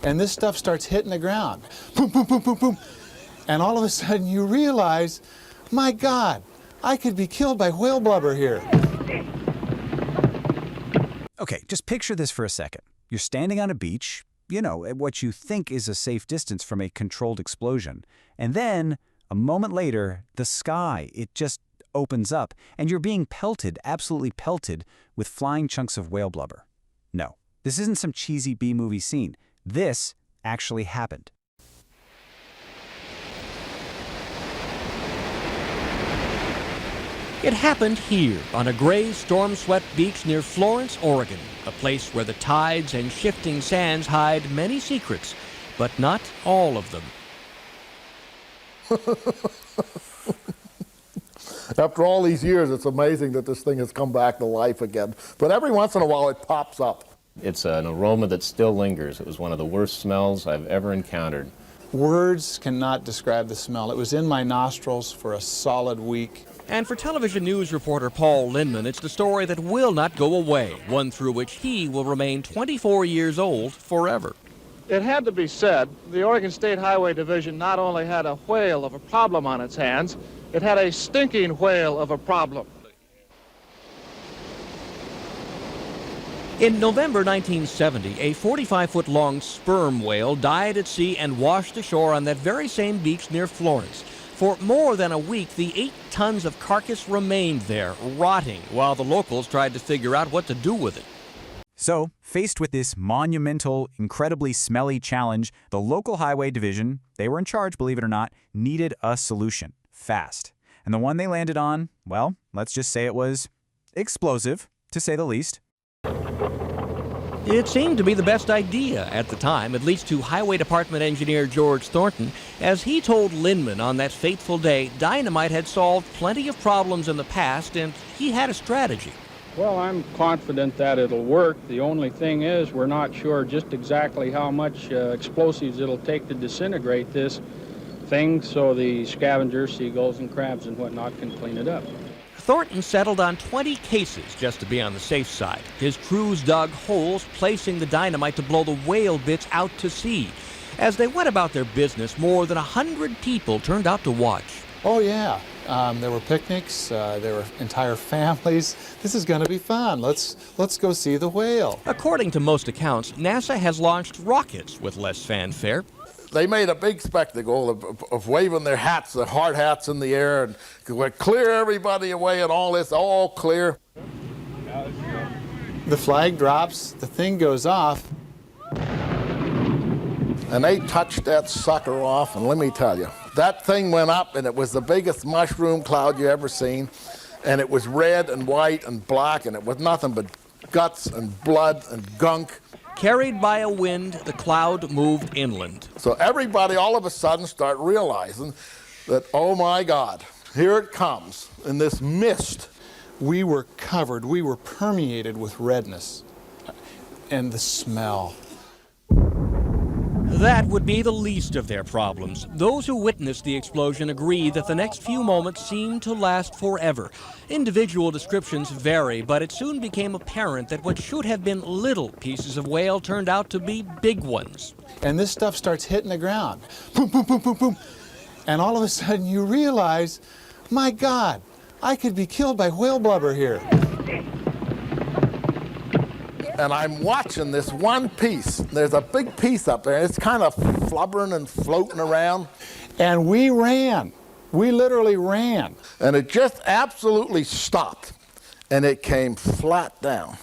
and this stuff starts hitting the ground. Boom, boom, boom, boom, boom. And all of a sudden you realize, my God, I could be killed by whale blubber here. Okay, just picture this for a second. You're standing on a beach, you know, at what you think is a safe distance from a controlled explosion. And then, a moment later, the sky, it just opens up, and you're being pelted, absolutely pelted, with flying chunks of whale blubber. No, this isn't some cheesy B-movie scene. This actually happened. It happened here on a gray, storm-swept beach near Florence, Oregon, a place where the tides and shifting sands hide many secrets, but not all of them. After all these years, it's amazing that this thing has come back to life again. But every once in a while, it pops up. It's an aroma that still lingers. It was one of the worst smells I've ever encountered. Words cannot describe the smell. It was in my nostrils for a solid week. And for television news reporter Paul Lindman, it's the story that will not go away, one through which he will remain 24 years old forever. It had to be said, the Oregon State Highway Division not only had a whale of a problem on its hands, it had a stinking whale of a problem. In November 1970, a 45-foot-long sperm whale died at sea and washed ashore on that very same beach near Florence. For more than a week, the 8 tons of carcass remained there, rotting, while the locals tried to figure out what to do with it. So, faced with this monumental, incredibly smelly challenge, the local highway division, they were in charge, believe it or not, needed a solution, fast. And the one they landed on, well, let's just say it was explosive, to say the least. It seemed to be the best idea at the time, at least to Highway Department engineer George Thornton. As he told Lindman on that fateful day, dynamite had solved plenty of problems in the past, and he had a strategy. Well, I'm confident that it'll work. The only thing is we're not sure just exactly how much explosives it'll take to disintegrate this thing so the scavengers, seagulls and crabs and whatnot can clean it up. Thornton settled on 20 cases just to be on the safe side. His crews dug holes, placing the dynamite to blow the whale bits out to sea. As they went about their business, more than 100 people turned out to watch. Oh yeah, there were picnics, there were entire families. This is going to be fun. Let's go see the whale. According to most accounts, NASA has launched rockets with less fanfare. They made a big spectacle of waving their hats, the hard hats in the air, and clear everybody away and all this, all clear. The flag drops, the thing goes off. And they touched that sucker off, and let me tell you, that thing went up, and it was the biggest mushroom cloud you ever seen. And it was red and white and black, and it was nothing but guts and blood and gunk. Carried by a wind, the cloud moved inland. So everybody all of a sudden start realizing that, oh my God, here it comes in this mist. We were covered, we were permeated with redness and the smell. That would be the least of their problems. Those who witnessed the explosion agree that the next few moments seemed to last forever. Individual descriptions vary, but it soon became apparent that what should have been little pieces of whale turned out to be big ones. And this stuff starts hitting the ground. Boom, boom, boom, boom, boom. And all of a sudden you realize, my God, I could be killed by whale blubber here. And I'm watching this one piece. There's a big piece up there. It's kind of flubbering and floating around. And we ran. We literally ran. And it just absolutely stopped. And it came flat down.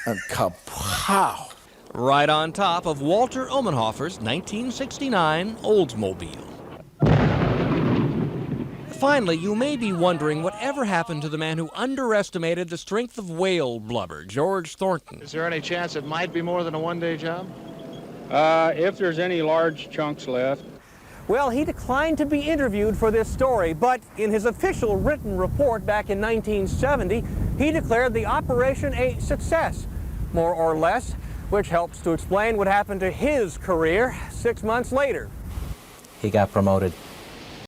And kapow! Right on top of Walter Omenhofer's 1969 Oldsmobile. Finally, you may be wondering whatever happened to the man who underestimated the strength of whale blubber, George Thornton. Is there any chance it might be more than a one-day job? If there's any large chunks left. Well, he declined to be interviewed for this story, but in his official written report back in 1970, he declared the operation a success, more or less, which helps to explain what happened to his career 6 months later. He got promoted